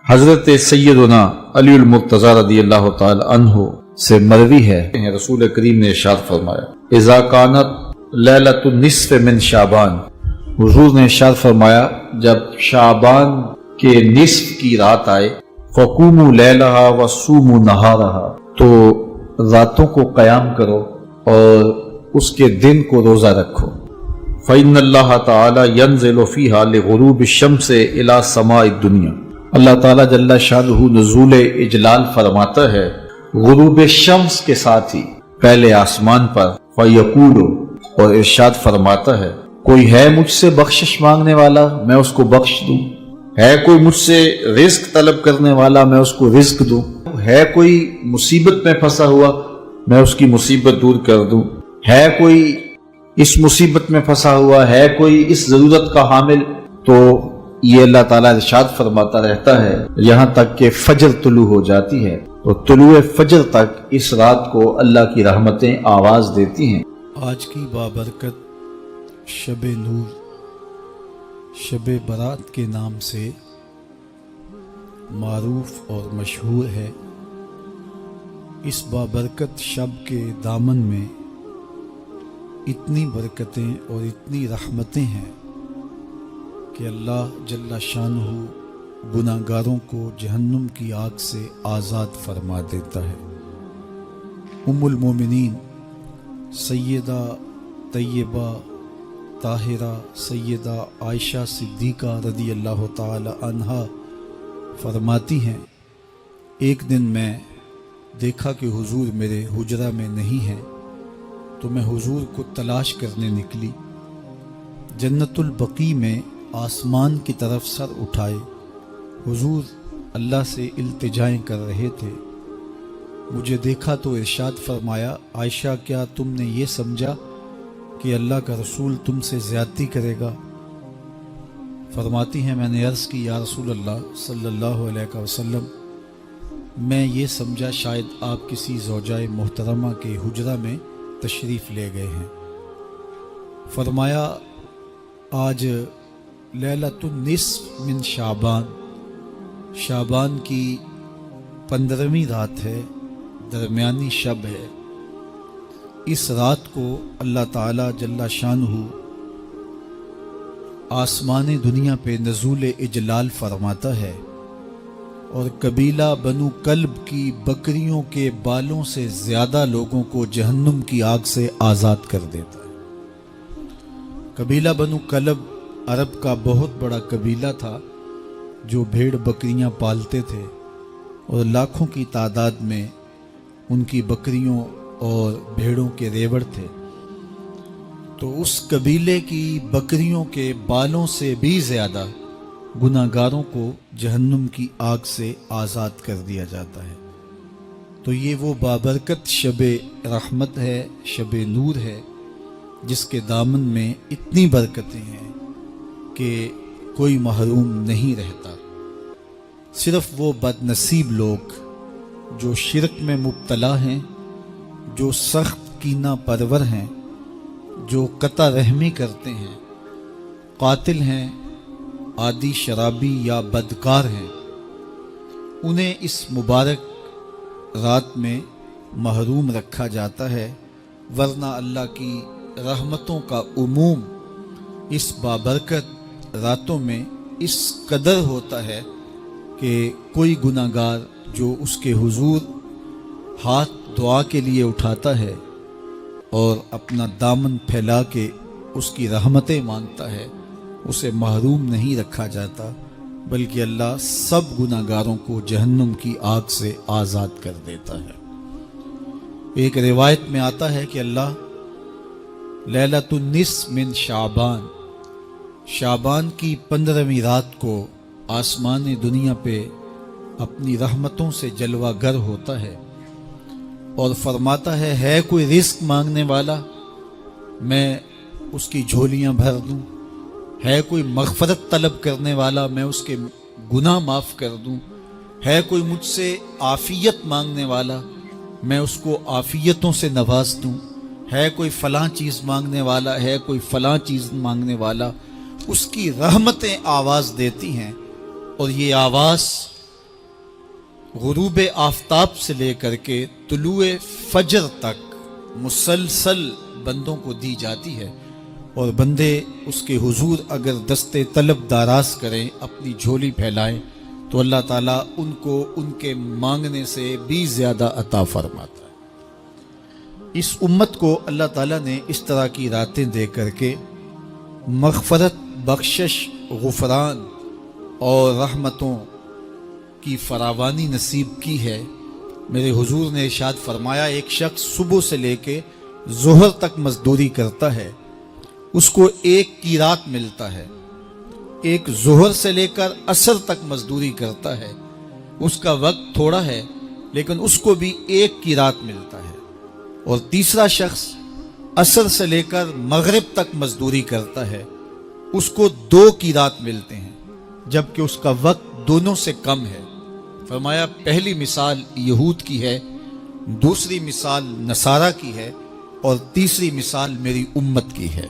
حضرت سیدنا علی المرتضی رضی اللہ تعالی عنہ سے مروی ہے، رسول کریم نے ارشاد فرمایا اذا کانت لیلۃ النصف من شعبان، حضور نے ارشاد فرمایا جب شعبان کے نصف کی رات آئے فقوموا لیلہا وصوموا نہارہا، تو راتوں کو قیام کرو اور اس کے دن کو روزہ رکھو۔ فإن اللہ تعالی ینزل فیہا لغروب الشمس الی سماء الدنیا، اللہ تعالیٰ جل شانہ نزول اجلال فرماتا ہے غروب شمس کے ساتھ ہی پہلے آسمان پر، فیقول، اور ارشاد فرماتا ہے کوئی ہے مجھ سے بخشش مانگنے والا میں اس کو بخش دوں، ہے کوئی مجھ سے رزق طلب کرنے والا میں اس کو رزق دوں، ہے کوئی مصیبت میں پھنسا ہوا میں اس کی مصیبت دور کر دوں، ہے کوئی اس مصیبت میں پھنسا ہوا ہے کوئی اس ضرورت کا حامل، تو یہ اللہ تعالیٰ ارشاد فرماتا رہتا ہے یہاں تک کہ فجر طلوع ہو جاتی ہے، اور طلوع فجر تک اس رات کو اللہ کی رحمتیں آواز دیتی ہیں۔ آج کی بابرکت شب نور، شب برات کے نام سے معروف اور مشہور ہے۔ اس بابرکت شب کے دامن میں اتنی برکتیں اور اتنی رحمتیں ہیں کہ اللہ جل شانہ گناہ گاروں کو جہنم کی آگ سے آزاد فرما دیتا ہے۔ ام المومنین سیدہ طیبہ طاہرہ سیدہ عائشہ صدیقہ رضی اللہ تعالی عنہا فرماتی ہیں ایک دن میں دیکھا کہ حضور میرے حجرہ میں نہیں ہیں، تو میں حضور کو تلاش کرنے نکلی۔ جنت البقیع میں آسمان کی طرف سر اٹھائے حضور اللہ سے التجائیں کر رہے تھے۔ مجھے دیکھا تو ارشاد فرمایا عائشہ کیا تم نے یہ سمجھا کہ اللہ کا رسول تم سے زیادتی کرے گا؟ فرماتی ہیں میں نے عرض کی یا رسول اللہ صلی اللہ علیہ وسلم میں یہ سمجھا شاید آپ کسی زوجائے محترمہ کے حجرہ میں تشریف لے گئے ہیں۔ فرمایا آج لیلۃ النصف من شعبان، شعبان کی 15ویں رات ہے، درمیانی شب ہے۔ اس رات کو اللہ تعالی جل شانہ آسمان دنیا پہ نزول اجلال فرماتا ہے، اور قبیلہ بنو کلب کی بکریوں کے بالوں سے زیادہ لوگوں کو جہنم کی آگ سے آزاد کر دیتا ہے۔ قبیلہ بنو کلب عرب کا بہت بڑا قبیلہ تھا جو بھیڑ بکریاں پالتے تھے، اور لاکھوں کی تعداد میں ان کی بکریوں اور بھیڑوں کے ریوڑ تھے۔ تو اس قبیلے کی بکریوں کے بالوں سے بھی زیادہ گناہ گاروں کو جہنم کی آگ سے آزاد کر دیا جاتا ہے۔ تو یہ وہ بابرکت شب رحمت ہے، شب نور ہے، جس کے دامن میں اتنی برکتیں ہیں کہ کوئی محروم نہیں رہتا۔ صرف وہ بد نصیب لوگ جو شرک میں مبتلا ہیں، جو سخت کینہ پرور ہیں، جو قطع رحمی کرتے ہیں، قاتل ہیں، عادی شرابی یا بدکار ہیں، انہیں اس مبارک رات میں محروم رکھا جاتا ہے، ورنہ اللہ کی رحمتوں کا عموم اس بابرکت راتوں میں اس قدر ہوتا ہے کہ کوئی گناہ گار جو اس کے حضور ہاتھ دعا کے لیے اٹھاتا ہے اور اپنا دامن پھیلا کے اس کی رحمتیں مانگتا ہے، اسے محروم نہیں رکھا جاتا، بلکہ اللہ سب گناہ گاروں کو جہنم کی آگ سے آزاد کر دیتا ہے۔ ایک روایت میں آتا ہے کہ اللہ لیلۃ النصف من شعبان، شعبان کی 15ویں رات کو آسمان دنیا پہ اپنی رحمتوں سے جلوہ گر ہوتا ہے اور فرماتا ہے کوئی رزق مانگنے والا میں اس کی جھولیاں بھر دوں، ہے کوئی مغفرت طلب کرنے والا میں اس کے گناہ معاف کر دوں، ہے کوئی مجھ سے عافیت مانگنے والا میں اس کو عافیتوں سے نواز دوں، ہے کوئی فلاں چیز مانگنے والا ہے کوئی فلاں چیز مانگنے والا، اس کی رحمتیں آواز دیتی ہیں، اور یہ آواز غروب آفتاب سے لے کر کے طلوع فجر تک مسلسل بندوں کو دی جاتی ہے، اور بندے اس کے حضور اگر دستے طلب دراز کریں، اپنی جھولی پھیلائیں، تو اللہ تعالیٰ ان کو ان کے مانگنے سے بھی زیادہ عطا فرماتا ہے۔ اس امت کو اللہ تعالیٰ نے اس طرح کی راتیں دے کر کے مغفرت، بخشش، غفران اور رحمتوں کی فراوانی نصیب کی ہے۔ میرے حضور نے ارشاد فرمایا، ایک شخص صبح سے لے کے ظہر تک مزدوری کرتا ہے، اس کو ایک قیرات ملتا ہے۔ ایک ظہر سے لے کر عصر تک مزدوری کرتا ہے، اس کا وقت تھوڑا ہے لیکن اس کو بھی ایک قیرات ملتا ہے۔ اور تیسرا شخص عصر سے لے کر مغرب تک مزدوری کرتا ہے، اس کو 2 قیرات ملتے ہیں، جبکہ اس کا وقت دونوں سے کم ہے۔ فرمایا پہلی مثال یہود کی ہے، دوسری مثال نصارہ کی ہے، اور تیسری مثال میری امت کی ہے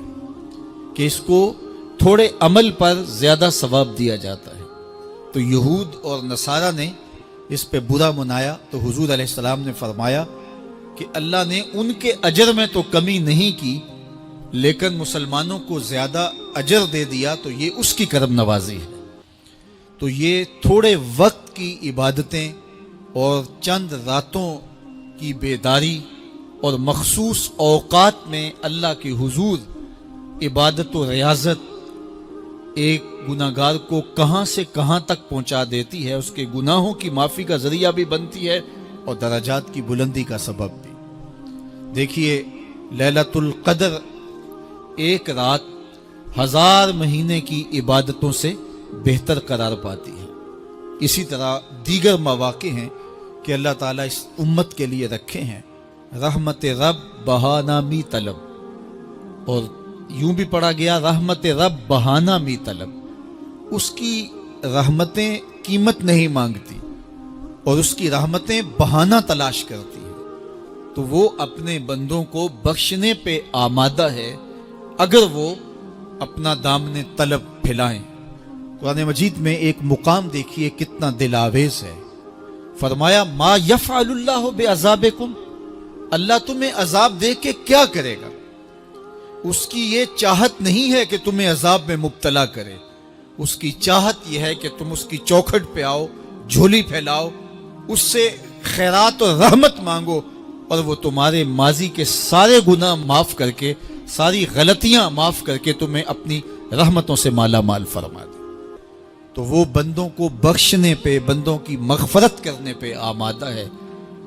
کہ اس کو تھوڑے عمل پر زیادہ ثواب دیا جاتا ہے۔ تو یہود اور نصارہ نے اس پہ برا منایا، تو حضور علیہ السلام نے فرمایا کہ اللہ نے ان کے اجر میں تو کمی نہیں کی، لیکن مسلمانوں کو زیادہ اجر دے دیا، تو یہ اس کی کرم نوازی ہے۔ تو یہ تھوڑے وقت کی عبادتیں اور چند راتوں کی بیداری اور مخصوص اوقات میں اللہ کے حضور عبادت و ریاضت ایک گناہگار کو کہاں سے کہاں تک پہنچا دیتی ہے، اس کے گناہوں کی معافی کا ذریعہ بھی بنتی ہے اور درجات کی بلندی کا سبب بھی۔ دیکھیے لیلۃ القدر ایک رات 1000 مہینے کی عبادتوں سے بہتر قرار پاتی ہے۔ اسی طرح دیگر مواقع ہیں کہ اللہ تعالیٰ اس امت کے لیے رکھے ہیں، رحمت رب بہانہ می طلب، اور یوں بھی پڑھا گیا رحمت رب بہانہ می طلب۔ اس کی رحمتیں قیمت نہیں مانگتی اور اس کی رحمتیں بہانہ تلاش کرتی ہیں، تو وہ اپنے بندوں کو بخشنے پہ آمادہ ہے اگر وہ اپنا دامن طلب پھیلائیں۔ قرآن مجید میں ایک مقام دیکھیے کتنا دل آویز ہے، فرمایا ما یفعل اللہ بعذابکم، اللہ تمہیں عذاب دے کے کیا کرے گا؟ اس کی یہ چاہت نہیں ہے کہ تمہیں عذاب میں مبتلا کرے، اس کی چاہت یہ ہے کہ تم اس کی چوکھٹ پہ آؤ، جھولی پھیلاؤ، اس سے خیرات اور رحمت مانگو، اور وہ تمہارے ماضی کے سارے گناہ معاف کر کے، ساری غلطیاں معاف کر کے تمہیں اپنی رحمتوں سے مالا مال فرما دے۔ تو وہ بندوں کو بخشنے پہ، بندوں کی مغفرت کرنے پہ آمادہ ہے،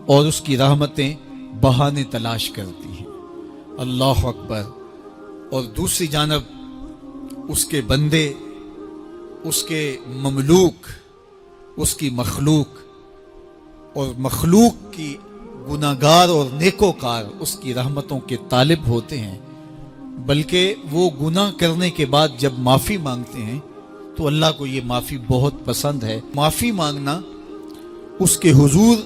اور اس کی رحمتیں بہانے تلاش کرتی ہیں۔ اللہ اکبر۔ اور دوسری جانب اس کے بندے، اس کے مملوک، اس کی مخلوق، اور مخلوق کی گناہگار اور نیکوکار اس کی رحمتوں کے طالب ہوتے ہیں، بلکہ وہ گناہ کرنے کے بعد جب معافی مانگتے ہیں تو اللہ کو یہ معافی بہت پسند ہے۔ معافی مانگنا، اس کے حضور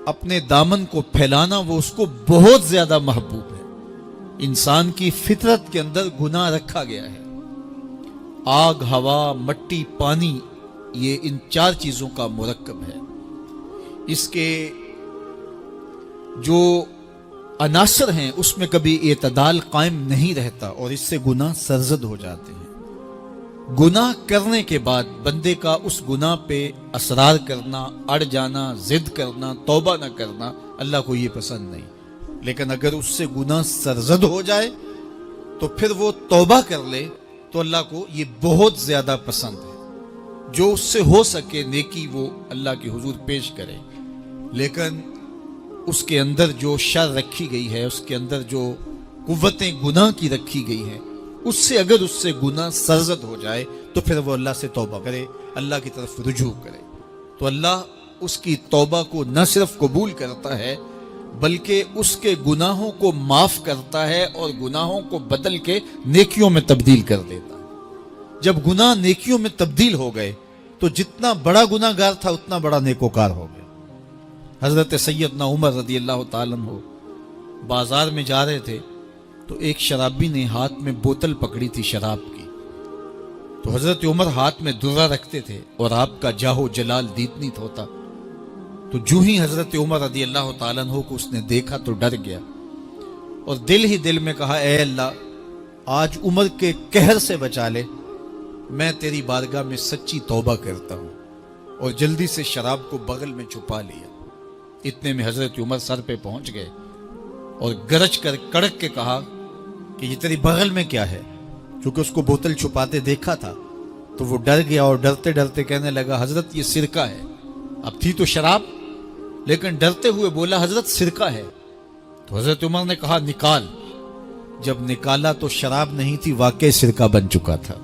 اپنے دامن کو پھیلانا، وہ اس کو بہت زیادہ محبوب ہے۔ انسان کی فطرت کے اندر گناہ رکھا گیا ہے۔ آگ، ہوا، مٹی، پانی، یہ ان 4 چیزوں کا مرکب ہے۔ اس کے جو عناصر ہیں اس میں کبھی اعتدال قائم نہیں رہتا، اور اس سے گناہ سرزد ہو جاتے ہیں۔ گناہ کرنے کے بعد بندے کا اس گناہ پہ اصرار کرنا، اڑ جانا، ضد کرنا، توبہ نہ کرنا اللہ کو یہ پسند نہیں، لیکن اگر اس سے گناہ سرزد ہو جائے تو پھر وہ توبہ کر لے تو اللہ کو یہ بہت زیادہ پسند ہے۔ جو اس سے ہو سکے نیکی وہ اللہ کے حضور پیش کرے، لیکن اس کے اندر جو شر رکھی گئی ہے، اس کے اندر جو قوتیں گناہ کی رکھی گئی ہیں، اس سے اگر اس سے گناہ سرزد ہو جائے تو پھر وہ اللہ سے توبہ کرے، اللہ کی طرف رجوع کرے، تو اللہ اس کی توبہ کو نہ صرف قبول کرتا ہے بلکہ اس کے گناہوں کو معاف کرتا ہے اور گناہوں کو بدل کے نیکیوں میں تبدیل کر دیتا ہے۔ جب گناہ نیکیوں میں تبدیل ہو گئے تو جتنا بڑا گناہ گار تھا اتنا بڑا نیکوکار ہو گیا۔ حضرت سیدنا عمر رضی اللہ تعالیٰ عنہ بازار میں جا رہے تھے تو ایک شرابی نے ہاتھ میں بوتل پکڑی تھی شراب کی، تو حضرت عمر ہاتھ میں درہ رکھتے تھے اور آپ کا جاہ و جلال دیدنیت ہوتا، تو جو ہی حضرت عمر رضی اللہ تعالیٰ عنہ کو اس نے دیکھا تو ڈر گیا اور دل ہی دل میں کہا اے اللہ آج عمر کے قہر سے بچا لے، میں تیری بارگاہ میں سچی توبہ کرتا ہوں، اور جلدی سے شراب کو بغل میں چھپا لیا۔ اتنے میں حضرت عمر سر پہ پہنچ گئے اور گرج کر کڑک کے کہا کہ یہ تیری بغل میں کیا ہے؟ چونکہ اس کو بوتل چھپاتے دیکھا تھا تو وہ ڈر گیا اور ڈرتے ڈرتے کہنے لگا حضرت یہ سرکہ ہے۔ اب تھی تو شراب، لیکن ڈرتے ہوئے بولا حضرت سرکہ ہے۔ تو حضرت عمر نے کہا نکال۔ جب نکالا تو شراب نہیں تھی، واقعی سرکہ بن چکا تھا۔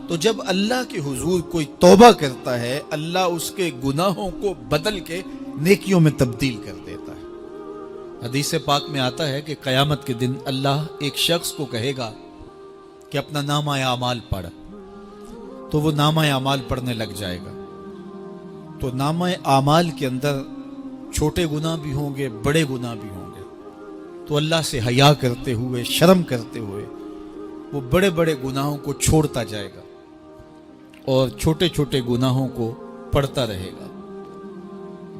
تو جب اللہ کے حضور کوئی توبہ کرتا ہے، اللہ اس کے گناہوں کو بدل کے نیکیوں میں تبدیل کر دیتا ہے۔ حدیث پاک میں آتا ہے کہ قیامت کے دن اللہ ایک شخص کو کہے گا کہ اپنا نامہ اعمال پڑھ، تو وہ نامہ اعمال پڑھنے لگ جائے گا۔ تو نامہ اعمال کے اندر چھوٹے گناہ بھی ہوں گے، بڑے گناہ بھی ہوں گے۔ تو اللہ سے حیا کرتے ہوئے، شرم کرتے ہوئے وہ بڑے بڑے گناہوں کو چھوڑتا جائے گا اور چھوٹے چھوٹے گناہوں کو پڑھتا رہے گا۔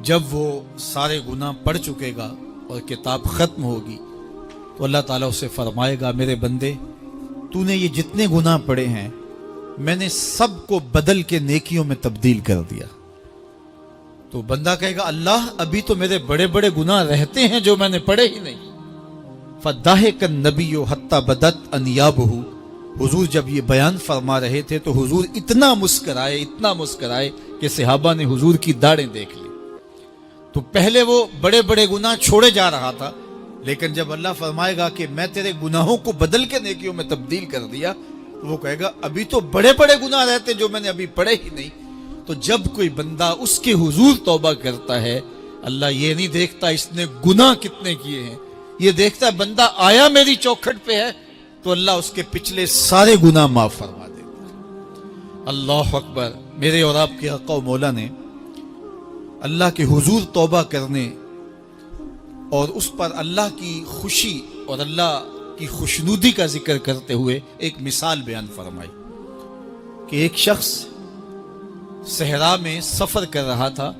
جب وہ سارے گناہ پڑھ چکے گا اور کتاب ختم ہوگی تو اللہ تعالیٰ اسے فرمائے گا میرے بندے تو نے یہ جتنے گناہ پڑھے ہیں میں نے سب کو بدل کے نیکیوں میں تبدیل کر دیا۔ تو بندہ کہے گا اللہ ابھی تو میرے بڑے بڑے گناہ رہتے ہیں جو میں نے پڑھے ہی نہیں۔ فَضَحِكَ النَّبِيُّ حَتَّى بَدَتْ أَنْيَابُهُ، حضور جب یہ بیان فرما رہے تھے تو حضور اتنا مسکرائے کہ صحابہ نے حضور کی داڑھیں دیکھ لی۔ تو پہلے وہ بڑے بڑے گناہ چھوڑے جا رہا تھا، لیکن جب اللہ فرمائے گا کہ میں تیرے گناہوں کو بدل کے نیکیوں میں تبدیل کر دیا، تو وہ کہے گا ابھی تو بڑے بڑے گناہ رہتے جو میں نے ابھی پڑھے ہی نہیں۔ تو جب کوئی بندہ اس کے حضور توبہ کرتا ہے، اللہ یہ نہیں دیکھتا اس نے گناہ کتنے کیے ہیں، یہ دیکھتا ہے بندہ آیا میری چوکھٹ پہ ہے تو اللہ اس کے پچھلے سارے گناہ معاف فرما دیتا ہے۔ اللہ اکبر۔ میرے اور آپ کے آقا و مولا نے اللہ کے حضور توبہ کرنے اور اس پر اللہ کی خوشی اور اللہ کی خوشنودی کا ذکر کرتے ہوئے ایک مثال بیان فرمائی کہ ایک شخص صحرا میں سفر کر رہا تھا،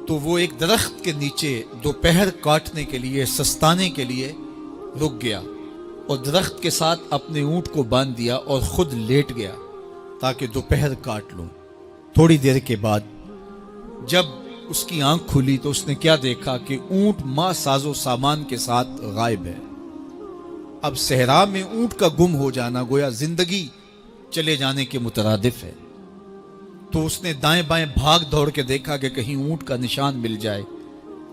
تو وہ ایک درخت کے نیچے دوپہر کاٹنے کے لیے، سستانے کے لیے رک گیا اور درخت کے ساتھ اپنے اونٹ کو باندھ دیا اور خود لیٹ گیا تاکہ دوپہر کاٹ لوں۔ تھوڑی دیر کے بعد جب اس کی آنکھ کھلی تو اس نے کیا دیکھا کہ اونٹ ماں ساز و سامان کے ساتھ غائب ہے۔ اب صحرا میں اونٹ کا گم ہو جانا گویا زندگی چلے جانے کے مترادف ہے۔ تو اس نے دائیں بائیں بھاگ دوڑ کے دیکھا کہ کہیں اونٹ کا نشان مل جائے،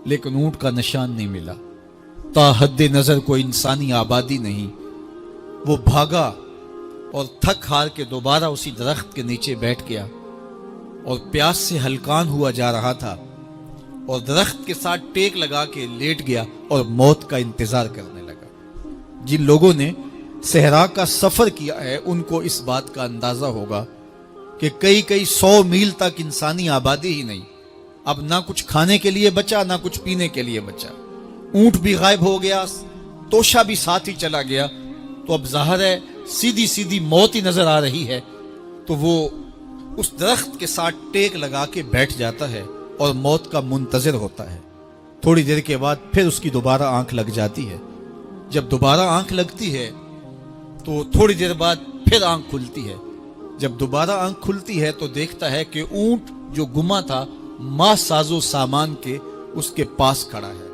لیکن اونٹ کا نشان نہیں ملا۔ تا حد نظر کوئی انسانی آبادی نہیں۔ وہ بھاگا اور تھک ہار کے دوبارہ اسی درخت کے نیچے بیٹھ گیا اور پیاس سے ہلکان ہوا جا رہا تھا اور درخت کے ساتھ ٹیک لگا کے لیٹ گیا اور موت کا انتظار کرنے لگا۔ جن لوگوں نے صحرا کا سفر کیا ہے ان کو اس بات کا اندازہ ہوگا کہ کئی 100 میل تک انسانی آبادی ہی نہیں، اب نہ کچھ کھانے کے لیے بچا نہ کچھ پینے کے لیے بچا، اونٹ بھی غائب ہو گیا، توشا بھی ساتھ ہی چلا گیا، تو اب ظاہر ہے سیدھی موت ہی نظر آ رہی ہے۔ تو وہ اس درخت کے ساتھ ٹیک لگا کے بیٹھ جاتا ہے اور موت کا منتظر ہوتا ہے۔ تھوڑی دیر کے بعد پھر اس کی دوبارہ آنکھ لگ جاتی ہے۔ جب دوبارہ آنکھ لگتی ہے تو تھوڑی دیر بعد پھر آنکھ کھلتی ہے۔ جب دوبارہ آنکھ کھلتی ہے تو دیکھتا ہے کہ اونٹ جو گما تھا ماں ساز و سامان کے اس کے پاس کھڑا ہے۔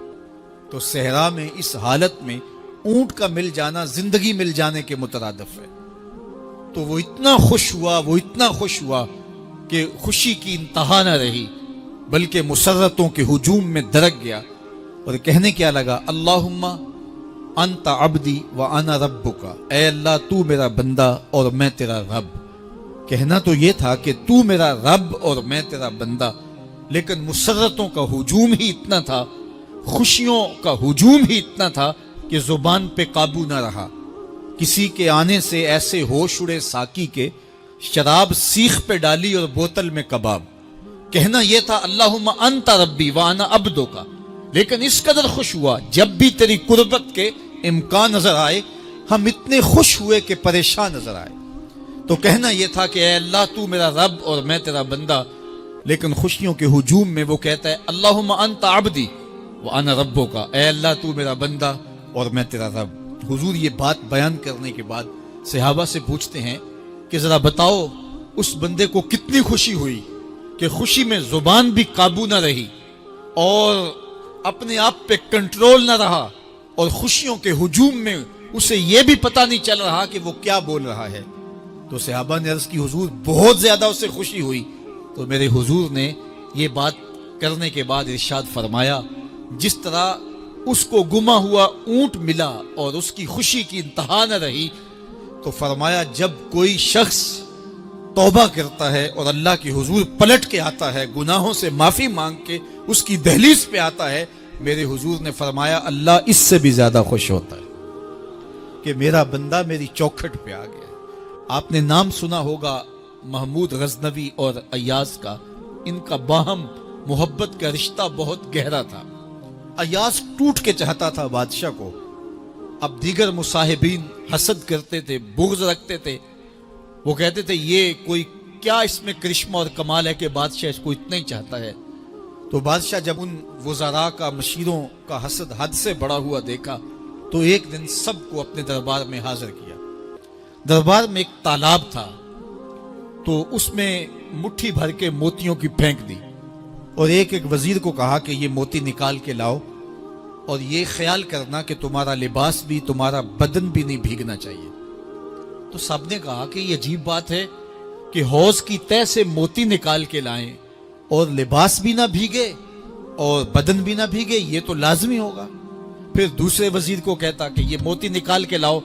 تو صحرا میں اس حالت میں اونٹ کا مل جانا زندگی مل جانے کے مترادف ہے۔ تو وہ اتنا خوش ہوا کہ خوشی کی انتہا نہ رہی، بلکہ مسرتوں کے ہجوم میں درک گیا اور کہنے کیا لگا اللہم انت عبدی وانا ربک، اے اللہ تو میرا بندہ اور میں تیرا رب۔ کہنا تو یہ تھا کہ تو میرا رب اور میں تیرا بندہ، لیکن مسرتوں کا ہجوم ہی اتنا تھا، خوشیوں کا ہجوم ہی اتنا تھا کہ زبان پہ قابو نہ رہا۔ کسی کے آنے سے ایسے ہوش اڑے ساکی کے، شراب سیخ پہ ڈالی اور بوتل میں کباب۔ کہنا یہ تھا اللہم انت ربی وانا عبدک، لیکن اس قدر خوش ہوا جب بھی تیری قربت کے امکان نظر آئے ہم اتنے خوش ہوئے کہ پریشان نظر آئے۔ تو کہنا یہ تھا کہ اے اللہ تو میرا رب اور میں تیرا بندہ، لیکن خوشیوں کے ہجوم میں وہ کہتا ہے اللہم انت عبدی وانا ربک، اے اللہ تو میرا بندہ اور میں تیرا رب۔ حضور یہ بات بیان کرنے کے بعد صحابہ سے پوچھتے ہیں کہ ذرا بتاؤ اس بندے کو کتنی خوشی ہوئی کہ خوشی میں زبان بھی قابو نہ رہی اور اپنے آپ پہ کنٹرول نہ رہا، اور خوشیوں کے ہجوم میں اسے یہ بھی پتہ نہیں چل رہا کہ وہ کیا بول رہا ہے۔ تو صحابہ نے عرض کی حضور بہت زیادہ اسے خوشی ہوئی۔ تو میرے حضور نے یہ بات کرنے کے بعد ارشاد فرمایا جس طرح اس کو گما ہوا اونٹ ملا اور اس کی خوشی کی انتہا نہ رہی، تو فرمایا جب کوئی شخص توبہ کرتا ہے اور اللہ کے حضور پلٹ کے آتا ہے، گناہوں سے معافی مانگ کے اس کی دہلیز پہ آتا ہے، میرے حضور نے فرمایا اللہ اس سے بھی زیادہ خوش ہوتا ہے کہ میرا بندہ میری چوکھٹ پہ آ گیا۔ آپ نے نام سنا ہوگا محمود غزنوی اور ایاز کا، ان کا باہم محبت کا رشتہ بہت گہرا تھا۔ ایاز ٹوٹ کے چاہتا تھا بادشاہ کو، اب دیگر مصاحبین حسد کرتے تھے، بغض رکھتے تھے، وہ کہتے تھے یہ کوئی کیا اس میں کرشمہ اور کمال ہے کہ بادشاہ اس کو اتنا ہی چاہتا ہے۔ تو بادشاہ جب ان وزراء کا مشیروں کا حسد حد سے بڑا ہوا دیکھا تو ایک دن سب کو اپنے دربار میں حاضر کیا۔ دربار میں ایک تالاب تھا تو اس میں مٹھی بھر کے موتیوں کی پھینک دی اور ایک وزیر کو کہا کہ یہ موتی نکال کے لاؤ اور یہ خیال کرنا کہ تمہارا لباس بھی تمہارا بدن بھی نہیں بھیگنا چاہیے۔ تو سب نے کہا کہ یہ عجیب بات ہے کہ حوض کی تہ سے موتی نکال کے لائیں اور لباس بھی نہ بھیگے اور بدن بھی نہ بھیگے، یہ تو لازمی ہوگا۔ پھر دوسرے وزیر کو کہتا کہ یہ موتی نکال کے لاؤ،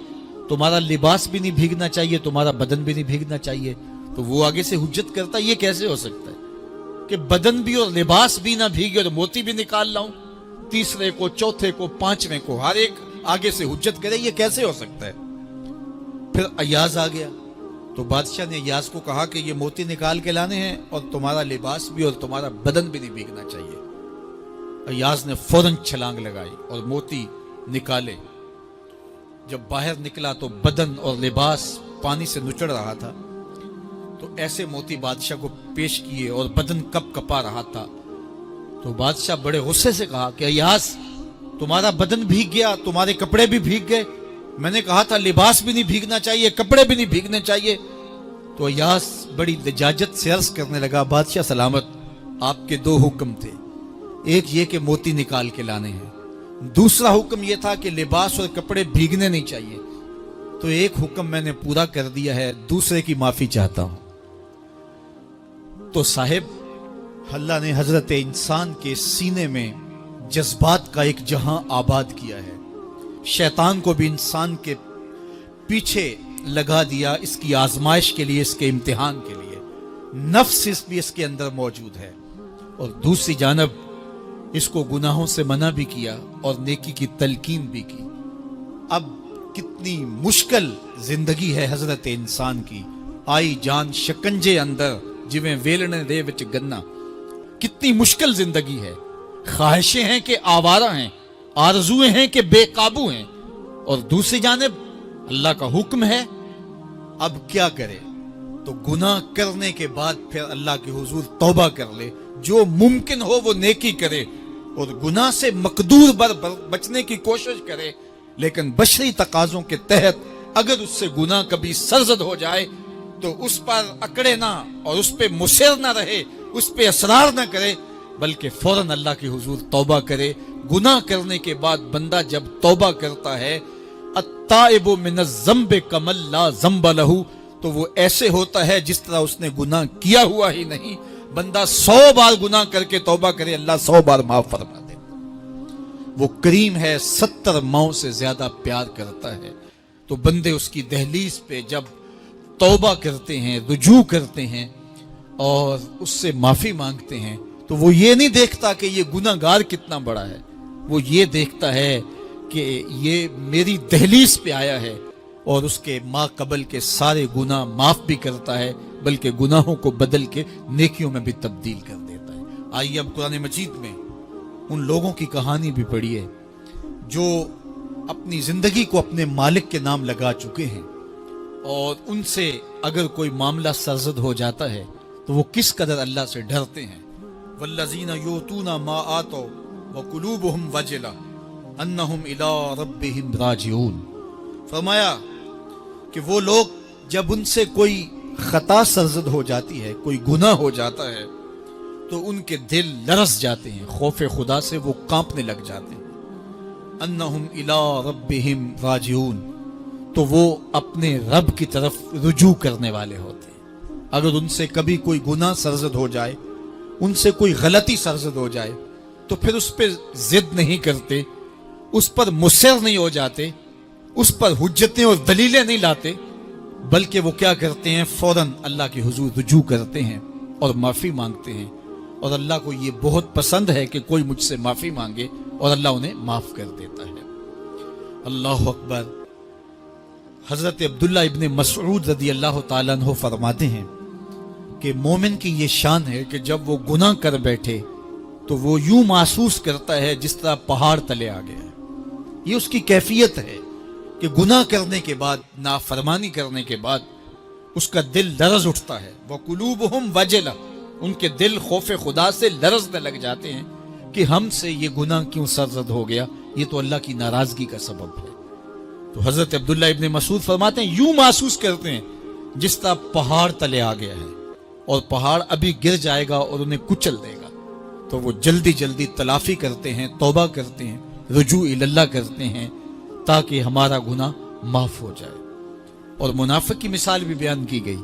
تمہارا لباس بھی نہیں بھیگنا چاہیے، تمہارا بدن بھی نہیں بھیگنا چاہیے۔ تو وہ آگے سے حجت کرتا یہ کیسے ہو سکتا ہے کہ بدن بھی اور لباس بھی نہ بھیگے اور موتی بھی نکال لاؤں؟ تیسرے کو، چوتھے کو، پانچویں کو، ہر ایک آگے سے حجت کرے یہ کیسے ہو سکتا ہے؟ پھر ایاز آ گیا تو بادشاہ نے ایاز کو کہا کہ یہ موتی نکال کے لانے ہیں اور تمہارا لباس بھی اور تمہارا بدن بھی نہیں بھیگنا چاہیے۔ ایاز نے فوراً چھلانگ لگائی اور موتی نکالے۔ جب باہر نکلا تو بدن اور لباس پانی سے نچڑ رہا تھا، تو ایسے موتی بادشاہ کو پیش کیے اور بدن کپ کپا رہا تھا۔ تو بادشاہ بڑے غصے سے کہا کہ ایاز تمہارا بدن بھیگ گیا، تمہارے کپڑے بھی بھیگ گئے، میں نے کہا تھا لباس بھی نہیں بھیگنا چاہیے، کپڑے بھی نہیں بھیگنے چاہیے۔ تو ایاز بڑی لجاجت سے عرض کرنے لگا بادشاہ سلامت، آپ کے دو حکم تھے، ایک یہ کہ موتی نکال کے لانے ہیں، دوسرا حکم یہ تھا کہ لباس اور کپڑے بھیگنے نہیں چاہیے۔ تو ایک حکم میں نے پورا کر دیا ہے، دوسرے کی معافی چاہتا ہوں۔ تو صاحب اللہ نے حضرت انسان کے سینے میں جذبات کا ایک جہاں آباد کیا ہے، شیطان کو بھی انسان کے پیچھے لگا دیا اس کی آزمائش کے لیے، اس کے امتحان کے لیے۔ نفس بھی اس کے اندر موجود ہے، اور دوسری جانب اس کو گناہوں سے منع بھی کیا اور نیکی کی تلقین بھی کی۔ اب کتنی مشکل زندگی ہے حضرت انسان کی، آئی جان شکنجے اندر جویں ویلنے دے وچ گنا، کتنی مشکل زندگی ہے۔ خواہشیں ہیں کہ آوارہ ہیں، آرزویں ہیں کہ بے قابو ہیں، اور دوسری جانب اللہ کا حکم ہے۔ اب کیا کرے؟ تو گناہ کرنے کے بعد پھر اللہ کے حضور توبہ کر لے، جو ممکن ہو وہ نیکی کرے اور گناہ سے مقدور بچنے کی کوشش کرے، لیکن بشری تقاضوں کے تحت اگر اس سے گناہ کبھی سرزد ہو جائے تو اس پر اکڑے نہ اور اس پہ مصر نہ رہے، اس پہ اصرار نہ کرے، بلکہ فوراً اللہ کے حضور توبہ کرے۔ گناہ کرنے کے بعد بندہ جب توبہ کرتا ہے، التائب من الذنب کمن لا ذنب لہ، تو وہ ایسے ہوتا ہے جس طرح اس نے گناہ کیا ہوا ہی نہیں۔ بندہ 100 بار گناہ کر کے توبہ کرے، اللہ 100 بار معاف فرما دے۔ وہ کریم ہے، 70 ماؤں سے زیادہ پیار کرتا ہے۔ تو بندے اس کی دہلیز پہ جب توبہ کرتے ہیں، رجوع کرتے ہیں اور اس سے معافی مانگتے ہیں، تو وہ یہ نہیں دیکھتا کہ یہ گناہ گار کتنا بڑا ہے، وہ یہ دیکھتا ہے کہ یہ میری دہلیز پہ آیا ہے اور اس کے ما قبل کے سارے گناہ معاف بھی کرتا ہے، بلکہ گناہوں کو بدل کے نیکیوں میں بھی تبدیل کر دیتا ہے۔ آئیے اب قرآن مجید میں ان لوگوں کی کہانی بھی پڑھیے جو اپنی زندگی کو اپنے مالک کے نام لگا چکے ہیں، اور ان سے اگر کوئی معاملہ سرزد ہو جاتا ہے تو وہ کس قدر اللہ سے ڈرتے ہیں. والذین یؤتون ما آتوا وقلوبہم وجلہ انہم الی ربہم راجعون. فرمایا کہ وہ لوگ جب ان سے کوئی خطا سرزد ہو جاتی ہے، کوئی گناہ ہو جاتا ہے، تو ان کے دل لرز جاتے ہیں، خوف خدا سے وہ کانپنے لگ جاتے ہیں. انہم الی ربہم راجعون، تو وہ اپنے رب کی طرف رجوع کرنے والے ہوتے ہیں. اگر ان سے کبھی کوئی گناہ سرزد ہو جائے، ان سے کوئی غلطی سرزد ہو جائے، تو پھر اس پہ ضد نہیں کرتے، اس پر مصر نہیں ہو جاتے، اس پر حجتیں اور دلیلیں نہیں لاتے، بلکہ وہ کیا کرتے ہیں، فوراً اللہ کے حضور رجوع کرتے ہیں اور معافی مانگتے ہیں. اور اللہ کو یہ بہت پسند ہے کہ کوئی مجھ سے معافی مانگے، اور اللہ انہیں معاف کر دیتا ہے. اللہ اکبر. حضرت عبداللہ ابن مسعود رضی اللہ تعالیٰ عنہ فرماتے ہیں کہ مومن کی یہ شان ہے کہ جب وہ گناہ کر بیٹھے تو وہ یوں محسوس کرتا ہے جس طرح پہاڑ تلے آ گیا. یہ اس کی کیفیت ہے کہ گناہ کرنے کے بعد، نافرمانی کرنے کے بعد اس کا دل لرز اٹھتا ہے. وَقُلُوبُهُمْ وَجِلَةٌ، ان کے دل خوف خدا سے لرزنے لگ جاتے ہیں کہ ہم سے یہ گناہ کیوں سرزد ہو گیا، یہ تو اللہ کی ناراضگی کا سبب ہے. تو حضرت عبداللہ ابن مسعود فرماتے ہیں یوں محسوس کرتے ہیں جس طرح پہاڑ تلے آ گیا ہے، اور پہاڑ ابھی گر جائے گا اور انہیں کچل دے گا. تو وہ جلدی جلدی تلافی کرتے ہیں، توبہ کرتے ہیں، رجوع اللہ کرتے ہیں تاکہ ہمارا گناہ معاف ہو جائے. اور منافق کی مثال بھی بیان کی گئی.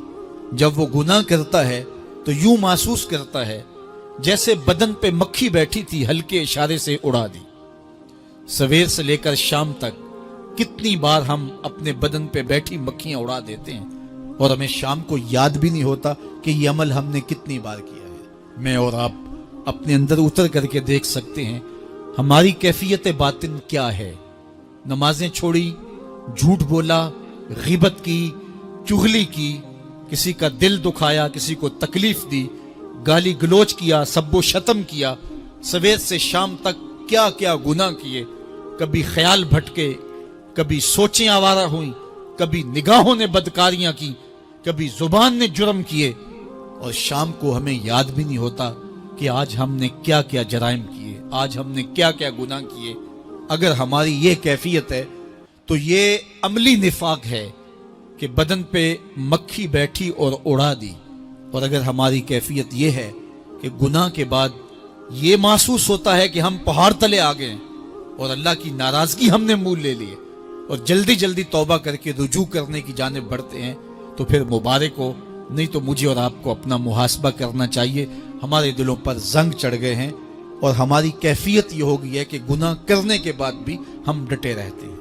جب وہ گناہ کرتا ہے تو یوں محسوس کرتا ہے جیسے بدن پہ مکھی بیٹھی تھی، ہلکے اشارے سے اڑا دی. سویر سے لے کر شام تک کتنی بار ہم اپنے بدن پہ بیٹھی مکھیاں اڑا دیتے ہیں اور ہمیں شام کو یاد بھی نہیں ہوتا کہ یہ عمل ہم نے کتنی بار کیا ہے. میں اور آپ اپنے اندر اتر کر کے دیکھ سکتے ہیں ہماری کیفیت باطن کیا ہے. نمازیں چھوڑی، جھوٹ بولا، غیبت کی، چغلی کی، کسی کا دل دکھایا، کسی کو تکلیف دی، گالی گلوچ کیا، سب و شتم کیا، سویر سے شام تک کیا کیا گناہ کیے. کبھی خیال بھٹکے، کبھی سوچیں آوارہ ہوئیں، کبھی نگاہوں نے بدکاریاں کی، کبھی زبان نے جرم کیے، اور شام کو ہمیں یاد بھی نہیں ہوتا کہ آج ہم نے کیا کیا جرائم کیے، آج ہم نے کیا کیا گناہ کیے. اگر ہماری یہ کیفیت ہے تو یہ عملی نفاق ہے کہ بدن پہ مکھی بیٹھی اور اڑا دی. اور اگر ہماری کیفیت یہ ہے کہ گناہ کے بعد یہ محسوس ہوتا ہے کہ ہم پہاڑ تلے آ گئے اور اللہ کی ناراضگی ہم نے مول لے لیے، اور جلدی جلدی توبہ کر کے رجوع کرنے کی جانب بڑھتے ہیں، تو پھر مبارک ہو. نہیں تو مجھے اور آپ کو اپنا محاسبہ کرنا چاہیے. ہمارے دلوں پر زنگ چڑھ گئے ہیں اور ہماری کیفیت یہ ہو گئی ہے کہ گناہ کرنے کے بعد بھی ہم ڈٹے رہتے ہیں.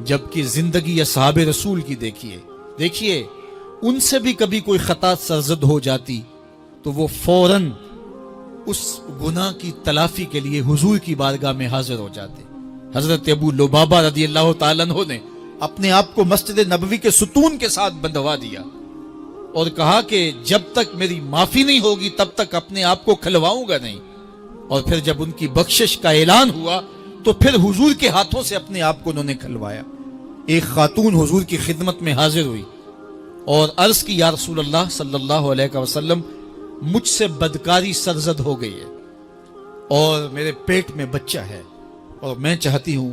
جبکہ زندگی اصحاب رسول کی دیکھیے ان سے بھی کبھی کوئی خطا سرزد ہو جاتی تو وہ فوراً اس گناہ کی تلافی کے لیے حضور کی بارگاہ میں حاضر ہو جاتے. حضرت ابو لبابہ رضی اللہ تعالیٰ عنہ نے اپنے آپ کو مسجد نبوی کے ستون کے ساتھ بندھوا دیا اور کہا کہ جب تک میری معافی نہیں ہوگی تب تک اپنے آپ کو کھلواؤں گا نہیں. اور پھر جب ان کی بخشش کا اعلان ہوا تو پھر حضور کے ہاتھوں سے اپنے آپ کو انہوں نے کھلوایا. ایک خاتون حضور کی خدمت میں حاضر ہوئی اور عرض کی یا رسول اللہ صلی اللہ علیہ وسلم، مجھ سے بدکاری سرزد ہو گئی ہے اور میرے پیٹ میں بچہ ہے، اور میں چاہتی ہوں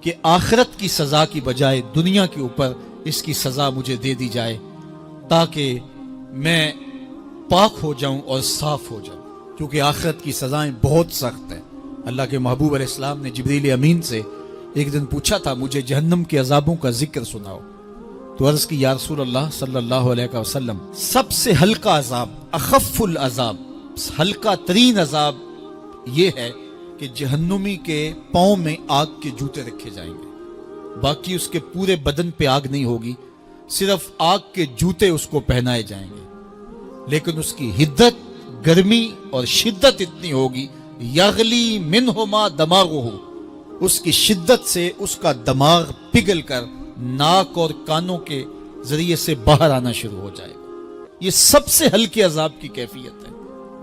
کہ آخرت کی سزا کی بجائے دنیا کے اوپر اس کی سزا مجھے دے دی جائے تاکہ میں پاک ہو جاؤں اور صاف ہو جاؤں، کیونکہ آخرت کی سزائیں بہت سخت ہیں. اللہ کے محبوب علیہ السلام نے جبریل امین سے ایک دن پوچھا تھا مجھے جہنم کے عذابوں کا ذکر سناؤ، تو عرض کی یا رسول اللہ صلی اللہ علیہ وسلم، سب سے ہلکا عذاب، اخف العذاب، ہلکا ترین عذاب یہ ہے کہ جہنمی کے پاؤں میں آگ کے جوتے رکھے جائیں گے. باقی اس کے پورے بدن پہ آگ نہیں ہوگی، صرف آگ کے جوتے اس کو پہنائے جائیں گے. لیکن اس کی حدت، گرمی اور شدت اتنی ہوگی، یغلی منہما دماغہ، اس کی شدت سے اس کا دماغ پگھل کر ناک اور کانوں کے ذریعے سے باہر آنا شروع ہو جائے گا. یہ سب سے ہلکے عذاب کی کیفیت ہے.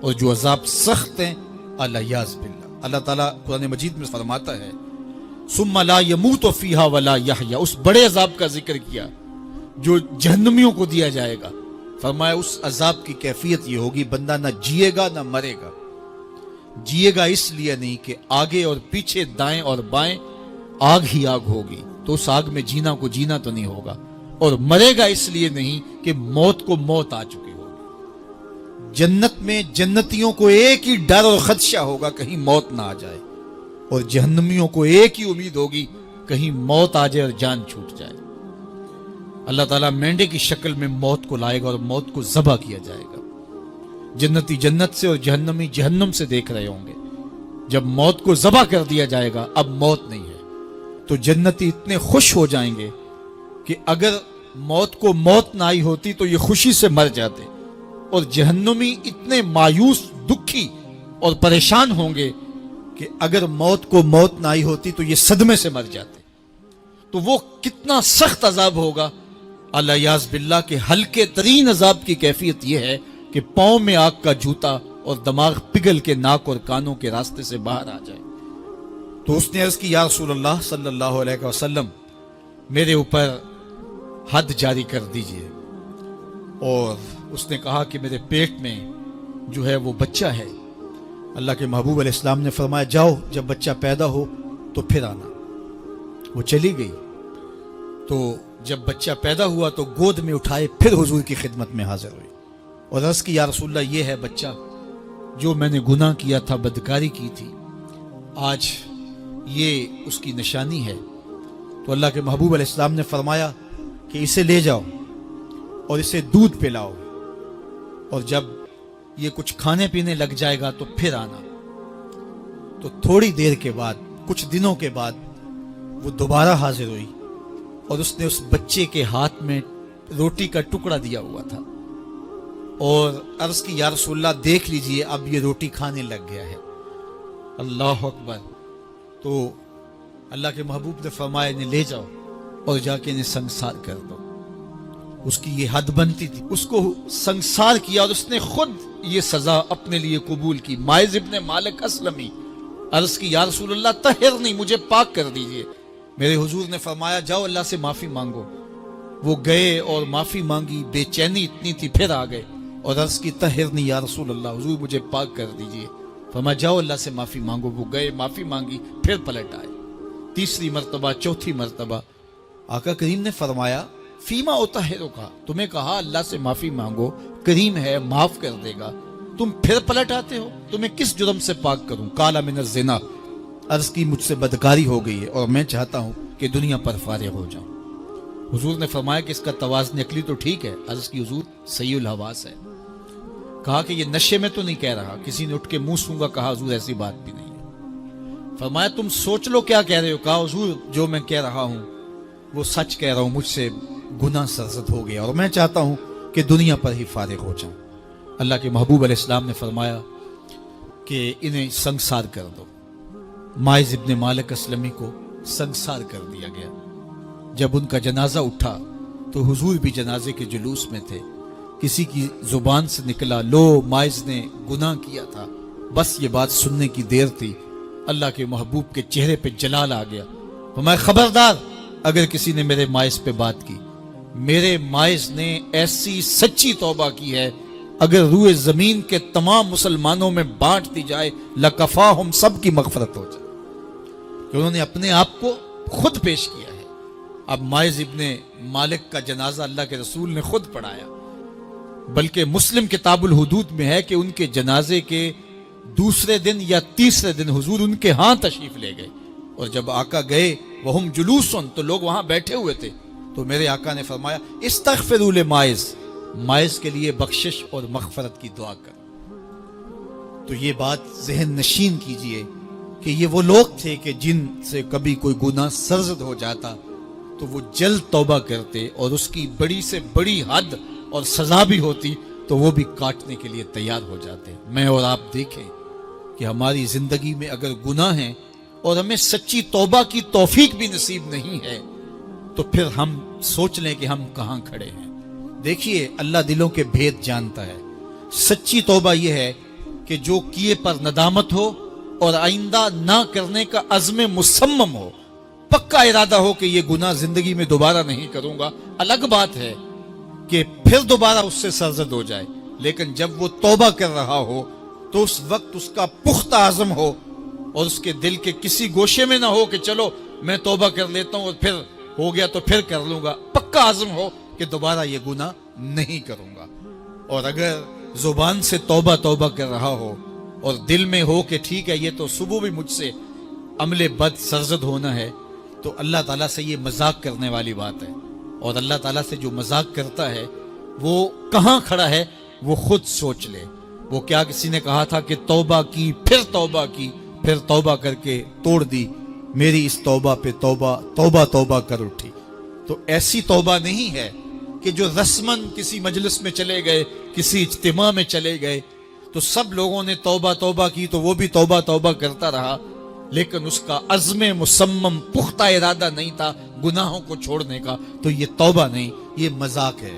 اور جو عذاب سخت ہیں، الیاذ باللہ، اللہ تعالیٰ قرآن مجید میں فرماتا ہے ثم لا يموت فيها ولا يحيى، اس بڑے عذاب کا ذکر کیا جو جہنمیوں کو دیا جائے گا. فرمایا اس عذاب کی کیفیت یہ ہوگی بندہ نہ جیے گا نہ مرے گا. جیے گا اس لیے نہیں کہ آگے اور پیچھے دائیں اور بائیں آگ ہی آگ ہوگی، تو اس آگ میں جینا کو جینا تو نہیں ہوگا. اور مرے گا اس لیے نہیں کہ موت کو موت آ چکی ہوگی. جنت میں جنتیوں کو ایک ہی ڈر اور خدشہ ہوگا کہیں موت نہ آ جائے، اور جہنمیوں کو ایک ہی امید ہوگی کہیں موت آ جائے اور جان چھوٹ جائے. اللہ تعالیٰ مینڈے کی شکل میں موت کو لائے گا اور موت کو ذبح کیا جائے گا. جنتی جنت سے اور جہنمی جہنم سے دیکھ رہے ہوں گے. جب موت کو ذبح کر دیا جائے گا اب موت نہیں ہے، تو جنتی اتنے خوش ہو جائیں گے کہ اگر موت کو موت نہ آئی ہوتی تو یہ خوشی سے مر جاتے، اور جہنمی اتنے مایوس دکھی اور پریشان ہوں گے کہ اگر موت کو موت نہ آئی ہوتی تو یہ صدمے سے مر جاتے. تو وہ کتنا سخت عذاب ہوگا اللہ یاز باللہ کے ہلکے ترین عذاب کی کیفیت یہ ہے کہ پاؤں میں آگ کا جوتا اور دماغ پگھل کے ناک اور کانوں کے راستے سے باہر آ جائے. تو اس نے عرض کی یا رسول اللہ صلی اللہ علیہ وسلم میرے اوپر حد جاری کر دیجئے. اور اس نے کہا کہ میرے پیٹ میں جو ہے وہ بچہ ہے. اللہ کے محبوب علیہ السلام نے فرمایا جاؤ جب بچہ پیدا ہو تو پھر آنا. وہ چلی گئی. تو جب بچہ پیدا ہوا تو گود میں اٹھائے پھر حضور کی خدمت میں حاضر ہوئی اور عرض کی یا رسول اللہ یہ ہے بچہ جو میں نے گناہ کیا تھا، بدکاری کی تھی، آج یہ اس کی نشانی ہے. تو اللہ کے محبوب علیہ السلام نے فرمایا کہ اسے لے جاؤ اور اسے دودھ پلاؤ، اور جب یہ کچھ کھانے پینے لگ جائے گا تو پھر آنا. تو تھوڑی دیر کے بعد، کچھ دنوں کے بعد وہ دوبارہ حاضر ہوئی اور اس نے اس بچے کے ہاتھ میں روٹی کا ٹکڑا دیا ہوا تھا اور عرض کی یا رسول اللہ دیکھ لیجئے اب یہ روٹی کھانے لگ گیا ہے. اللہ اکبر. تو اللہ کے محبوب نے فرمایا انہیں لے جاؤ اور جا کے انہیں سنگسار کر دو. اس کی یہ حد بنتی تھی، اس کو سنگسار کیا اور اس نے خود یہ سزا اپنے لیے قبول کی. مائز ابن مالک اسلمی عرض کی یا رسول اللہ طہرنی، مجھے پاک کر دیجئے. میرے حضور نے فرمایا جاؤ اللہ سے معافی مانگو. وہ گئے اور معافی مانگی. بے چینی اتنی تھی، پھر آ گئے اور عرض کی طہرنی یا رسول اللہ، حضور مجھے پاک کر دیجئے. فرمایا جاؤ اللہ سے معافی مانگو. وہ گئے، معافی مانگی، پھر پلٹ آئے. تیسری مرتبہ، چوتھی مرتبہ آقا کریم نے فرمایا فیما اطہرک، تمہیں کہا اللہ سے معافی مانگو، کریم ہے معاف کر دے گا، تم پھر پلٹ آتے ہو، تمہیں کس جرم سے پاک کروں؟ قال من الزنا، عرض کی مجھ سے بدکاری ہو گئی ہے اور میں چاہتا ہوں کہ دنیا پر فارغ ہو جاؤں. حضور نے فرمایا کہ اس کا توازن عقلی تو ٹھیک ہے. عرض کی حضور صحیح الحواس ہے. کہا کہ یہ نشے میں تو نہیں کہہ رہا. کسی نے اٹھ کے منہ سونگا. کہا حضور ایسی بات بھی نہیں ہے. فرمایا تم سوچ لو کیا کہہ رہے ہو. کہا حضور جو میں کہہ رہا ہوں وہ سچ کہہ رہا ہوں، مجھ سے گناہ سرزد ہو گیا اور میں چاہتا ہوں کہ دنیا پر ہی فارغ ہو جاؤں. اللہ کے محبوب علیہ السلام نے فرمایا کہ انہیں سنگسار کر دو. مائز ابن مالک اسلمی کو سنگسار کر دیا گیا. جب ان کا جنازہ اٹھا تو حضور بھی جنازے کے جلوس میں تھے. کسی کی زبان سے نکلا لو مائز نے گناہ کیا تھا. بس یہ بات سننے کی دیر تھی، اللہ کے محبوب کے چہرے پہ جلال آ گیا. فرمایا خبردار اگر کسی نے میرے مائز پہ بات کی. میرے مائز نے ایسی سچی توبہ کی ہے اگر روئے زمین کے تمام مسلمانوں میں بانٹ دی جائے لکفاہم، سب کی مغفرت ہو جائے، کہ انہوں نے اپنے آپ کو خود پیش کیا ہے. اب مائز ابن مالک کا جنازہ اللہ کے رسول نے خود پڑھایا، بلکہ مسلم کتاب الحدود میں ہے کہ ان کے جنازے کے دوسرے دن یا تیسرے دن حضور ان کے ہاں تشریف لے گئے. اور جب آقا گئے وہم جلوسن، تو لوگ وہاں بیٹھے ہوئے تھے. تو میرے آقا نے فرمایا استغفروا لمائز، مائز کے لیے بخشش اور مغفرت کی دعا کر. تو یہ بات ذہن نشین کیجئے کہ یہ وہ لوگ تھے کہ جن سے کبھی کوئی گناہ سرزد ہو جاتا تو وہ جلد توبہ کرتے، اور اس کی بڑی سے بڑی حد اور سزا بھی ہوتی تو وہ بھی کاٹنے کے لیے تیار ہو جاتے. میں اور آپ دیکھیں کہ ہماری زندگی میں اگر گناہ ہیں اور ہمیں سچی توبہ کی توفیق بھی نصیب نہیں ہے تو پھر ہم سوچ لیں کہ ہم کہاں کھڑے ہیں. دیکھیے اللہ دلوں کے بھید جانتا ہے. سچی توبہ یہ ہے کہ جو کیے پر ندامت ہو اور آئندہ نہ کرنے کا عزم مصمم ہو، پکا ارادہ ہو کہ یہ گناہ زندگی میں دوبارہ نہیں کروں گا. الگ بات ہے کہ پھر دوبارہ اس سے سرزد ہو جائے، لیکن جب وہ توبہ کر رہا ہو تو اس وقت اس کا پختہ عزم ہو اور اس کے دل کے کسی گوشے میں نہ ہو کہ چلو میں توبہ کر لیتا ہوں اور پھر ہو گیا تو پھر کر لوں گا، پکا عزم ہو کہ دوبارہ یہ گناہ نہیں کروں گا۔ اور اگر زبان سے توبہ توبہ کر رہا ہو اور دل میں ہو کہ ٹھیک ہے یہ تو صبح بھی مجھ سے عمل بد سرزد ہونا ہے، تو اللہ تعالیٰ سے یہ مذاق کرنے والی بات ہے، اور اللہ تعالیٰ سے جو مذاق کرتا ہے وہ کہاں کھڑا ہے وہ خود سوچ لے۔ وہ کیا کسی نے کہا تھا کہ توبہ کی پھر توبہ کر کے توڑ دی، میری اس توبہ پہ توبہ کر اٹھی۔ تو ایسی توبہ نہیں ہے کہ جو رسماً کسی مجلس میں چلے گئے، کسی اجتماع میں چلے گئے تو سب لوگوں نے توبہ کی تو وہ بھی توبہ کرتا رہا، لیکن اس کا عزم مصمم پختہ ارادہ نہیں تھا گناہوں کو چھوڑنے کا، تو یہ توبہ نہیں، یہ مذاق ہے۔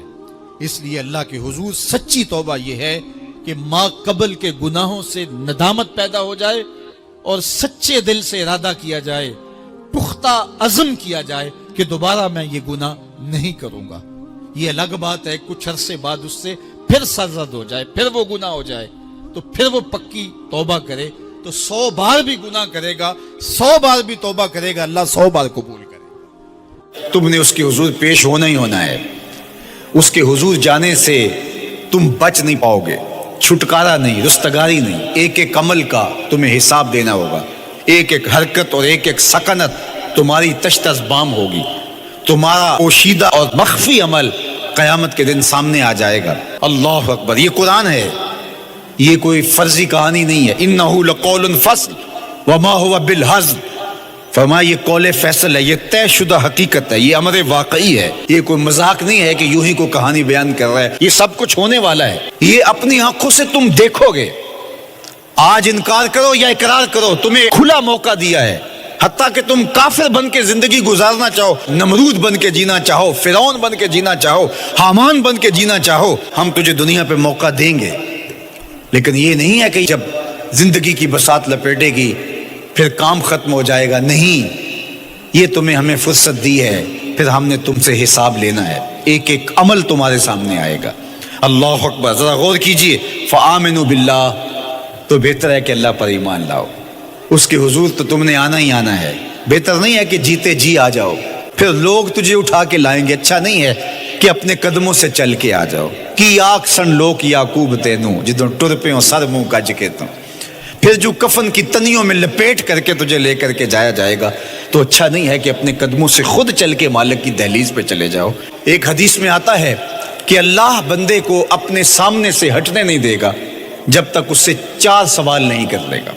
اس لیے اللہ کے حضور سچی توبہ یہ ہے کہ ما قبل کے گناہوں سے ندامت پیدا ہو جائے اور سچے دل سے ارادہ کیا جائے، پختہ عزم کیا جائے کہ دوبارہ میں یہ گناہ نہیں کروں گا۔ یہ الگ بات ہے کچھ عرصے بعد اس سے پھر سرزد ہو جائے، پھر وہ گناہ ہو جائے، تو پھر وہ پکی توبہ کرے، تو 100 بار بھی گناہ کرے گا، 100 بار بھی توبہ کرے گا، اللہ 100 بار قبول کرے گا۔ تم نے اس کے حضور پیش ہونا ہی ہونا ہے، اس کے حضور جانے سے تم بچ نہیں پاؤ گے، چھٹکارا نہیں، رستگاری نہیں۔ ایک ایک عمل کا تمہیں حساب دینا ہوگا، ایک ایک حرکت اور ایک ایک سکنت تمہاری تشت بام ہوگی، تمہارا پوشیدہ اور مخفی عمل قیامت کے دن سامنے آ جائے گا۔ اللہ اکبر، یہ قرآن ہے، یہ کوئی فرضی کہانی نہیں ہے۔ انہ لقول فصل وما هو بالہزل، فرمایا یہ قول فیصل ہے، یہ طے شدہ حقیقت ہے، یہ امر واقعی ہے، یہ کوئی مذاق نہیں ہے کہ یوں ہی کو کہانی بیان کر رہا ہے، یہ سب کچھ ہونے والا ہے، یہ اپنی آنکھوں سے تم دیکھو گے۔ آج انکار کرو یا اقرار کرو، تمہیں کھلا موقع دیا ہے، حتیٰ کہ تم کافر بن کے زندگی گزارنا چاہو، نمرود بن کے جینا چاہو، فرعون بن کے جینا چاہو، حامان بن کے جینا چاہو، ہم تجھے دنیا پہ موقع دیں گے۔ لیکن یہ نہیں ہے کہ جب زندگی کی بساط لپیٹے گی پھر کام ختم ہو جائے گا، نہیں، یہ تمہیں ہمیں فرصت دی ہے، پھر ہم نے تم سے حساب لینا ہے، ایک ایک عمل تمہارے سامنے آئے گا۔ اللہ اکبر، ذرا غور کیجئے، فآمنوا باللہ، تو بہتر ہے کہ اللہ پر ایمان لاؤ، اس کے حضور تو تم نے آنا ہی آنا ہے، بہتر نہیں ہے کہ جیتے جی آ جاؤ، پھر لوگ تجھے اٹھا کے لائیں گے، اچھا نہیں ہے کہ اپنے قدموں سے چل کے آ جاؤ۔ کی آگ سن لوک یعقوب تینوں جدوں ٹر پہ سر منہ گج کے تو، پھر جو کفن کی تنیوں میں لپیٹ کر کے تجھے لے کر کے جایا جائے گا، تو اچھا نہیں ہے کہ اپنے قدموں سے خود چل کے مالک کی دہلیز پہ چلے جاؤ۔ ایک حدیث میں آتا ہے کہ اللہ بندے کو اپنے سامنے سے ہٹنے نہیں دے گا جب تک اس سے 4 سوال نہیں کر لے گا۔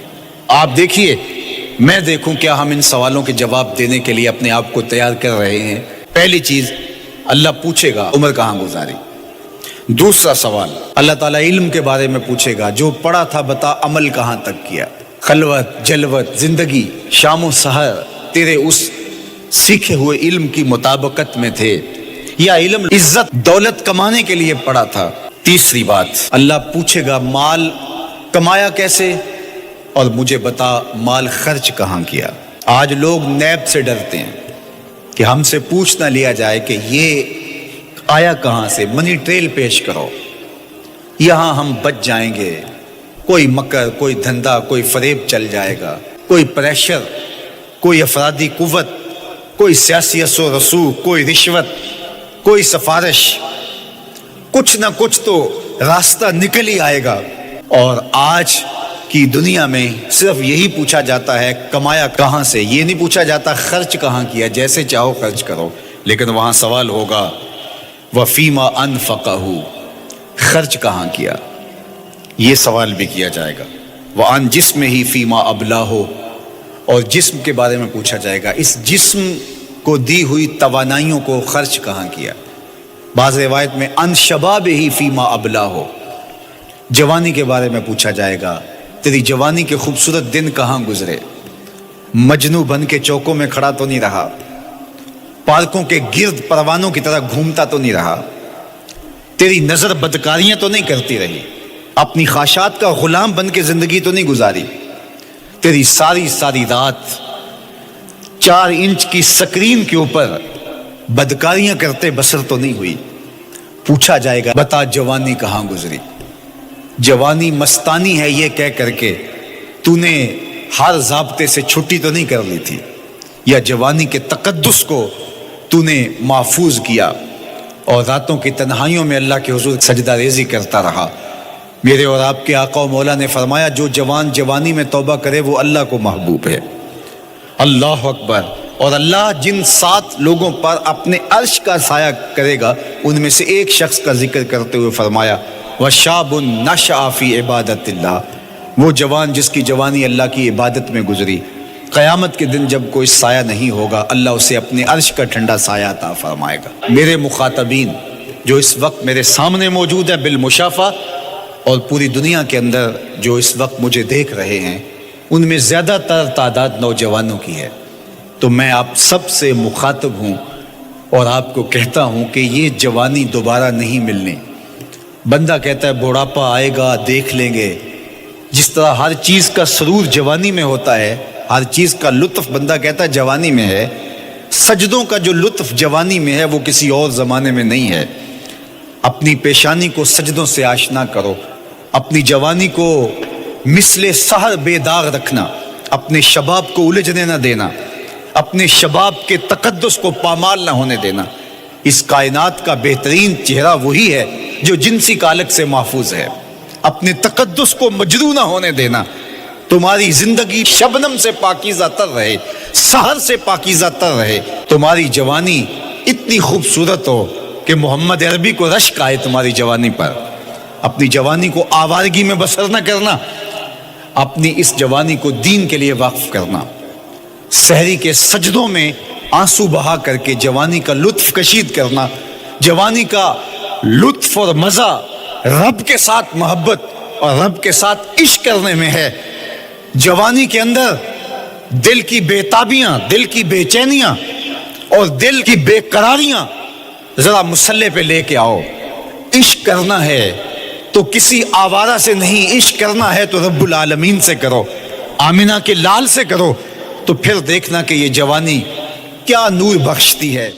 آپ دیکھیے، میں دیکھوں کیا ہم ان سوالوں کے جواب دینے کے لیے اپنے آپ کو تیار کر رہے ہیں۔ پہلی چیز، اللہ پوچھے گا عمر کہاں گزاری۔ دوسرا سوال، اللہ تعالیٰ علم کے بارے میں پوچھے گا، جو پڑھا تھا بتا عمل کہاں تک کیا، خلوت جلوت زندگی شام و سحر تیرے اس سیکھے ہوئے علم کی مطابقت میں تھے یا علم عزت دولت کمانے کے لیے پڑھا تھا۔ تیسری بات، اللہ پوچھے گا مال کمایا کیسے، اور مجھے بتا مال خرچ کہاں کیا۔ آج لوگ نیب سے ڈرتے ہیں کہ ہم سے پوچھ نہ لیا جائے کہ یہ آیا کہاں سے، منی ٹریل پیش کرو، یہاں ہم بچ جائیں گے۔ کوئی مکر، کوئی دھندا، کوئی فریب چل جائے گا، کوئی پریشر، کوئی افرادی قوت، کوئی سیاسی اثر و رسوخ، کوئی رشوت، کوئی سفارش، کچھ نہ کچھ تو راستہ نکل ہی آئے گا۔ اور آج کی دنیا میں صرف یہی پوچھا جاتا ہے کمایا کہاں سے، یہ نہیں پوچھا جاتا خرچ کہاں کیا، جیسے چاہو خرچ کرو، لیکن وہاں سوال ہوگا وَفِيمَا أَنفَقَهُ، خرچ کہاں کیا، یہ سوال بھی کیا جائے گا۔ وَعَنْ جِسْمِهِ فِيمَا أَبْلَاهُ، اور جسم کے بارے میں پوچھا جائے گا، اس جسم کو دی ہوئی توانائیوں کو خرچ کہاں کیا۔ بعض روایت میں عَنْ شَبَابِهِ فِيمَا أَبْلَاهُ، جوانی کے بارے میں پوچھا جائے گا، تیری جوانی کے خوبصورت دن کہاں گزرے، مجنو بن کے چوکوں میں کھڑا تو نہیں رہا، پارکوں کے گرد پروانوں کی طرح گھومتا تو نہیں رہا، تیری نظر بدکاریاں تو نہیں کرتی رہی، اپنی خواہشات کا غلام بن کے زندگی تو نہیں گزاری، تیری ساری ساری رات 4 انچ کی سکرین کے اوپر بدکاریاں کرتے بسر تو نہیں ہوئی، پوچھا جائے گا بتا جوانی کہاں گزری؟ جوانی مستانی ہے یہ کہہ کر کے تو نے ہر ضابطے سے چھٹی تو نہیں کر لی تھی، یا جوانی کے تقدس کو تو نے محفوظ کیا اور راتوں کی تنہائیوں میں اللہ کے حضور سجدہ ریزی کرتا رہا؟ میرے اور آپ کے آقا و مولا نے فرمایا جو جوان جوانی میں توبہ کرے وہ اللہ کو محبوب ہے۔ اللہ اکبر۔ اور اللہ جن 7 لوگوں پر اپنے عرش کا سایہ کرے گا ان میں سے ایک شخص کا ذکر کرتے ہوئے فرمایا وَشَابٌ نَشَأَ فِي عِبَادَةِ اللَّهِ، وہ جوان جس کی جوانی اللہ کی عبادت میں گزری، قیامت کے دن جب کوئی سایہ نہیں ہوگا اللہ اسے اپنے عرش کا ٹھنڈا سایہ عطا فرمائے گا۔ میرے مخاطبین جو اس وقت میرے سامنے موجود ہیں بالمشافہ، اور پوری دنیا کے اندر جو اس وقت مجھے دیکھ رہے ہیں، ان میں زیادہ تر تعداد نوجوانوں کی ہے، تو میں آپ سب سے مخاطب ہوں اور آپ کو کہتا ہوں کہ یہ جوانی دوبارہ نہیں ملنی۔ بندہ کہتا ہے بڑھاپا آئے گا دیکھ لیں گے، جس طرح ہر چیز کا سرور جوانی میں ہوتا ہے، ہر چیز کا لطف بندہ کہتا ہے جوانی میں ہے، سجدوں کا جو لطف جوانی میں ہے وہ کسی اور زمانے میں نہیں ہے۔ اپنی پیشانی کو سجدوں سے آشنا کرو، اپنی جوانی کو مثل سحر بے داغ رکھنا، اپنے شباب کو الجھنے نہ دینا، اپنے شباب کے تقدس کو پامال نہ ہونے دینا۔ اس کائنات کا بہترین چہرہ وہی ہے جو جنسی کالک سے محفوظ ہے۔ اپنے تقدس کو مجروح نہ ہونے دینا۔ تمہاری زندگی شبنم سے پاکیزہ تر رہے، سحر سے پاکیزہ تر رہے، تمہاری جوانی اتنی خوبصورت ہو کہ محمد عربی کو رشک آئے تمہاری جوانی پر۔ اپنی جوانی کو آوارگی میں بسر نہ کرنا، اپنی اس جوانی کو دین کے لیے وقف کرنا، سحری کے سجدوں میں آنسو بہا کر کے جوانی کا لطف کشید کرنا۔ جوانی کا لطف اور مزہ رب کے ساتھ محبت اور رب کے ساتھ عشق کرنے میں ہے۔ جوانی کے اندر دل کی بے تابیاں، دل کی بے چینیاں اور دل کی بے قراریاں ذرا مسلح پہ لے کے آؤ۔ عشق کرنا ہے تو کسی آوارہ سے نہیں، عشق کرنا ہے تو رب العالمین سے کرو، آمنہ کے لال سے کرو، تو پھر دیکھنا کہ یہ جوانی کیا نور بخشتی ہے۔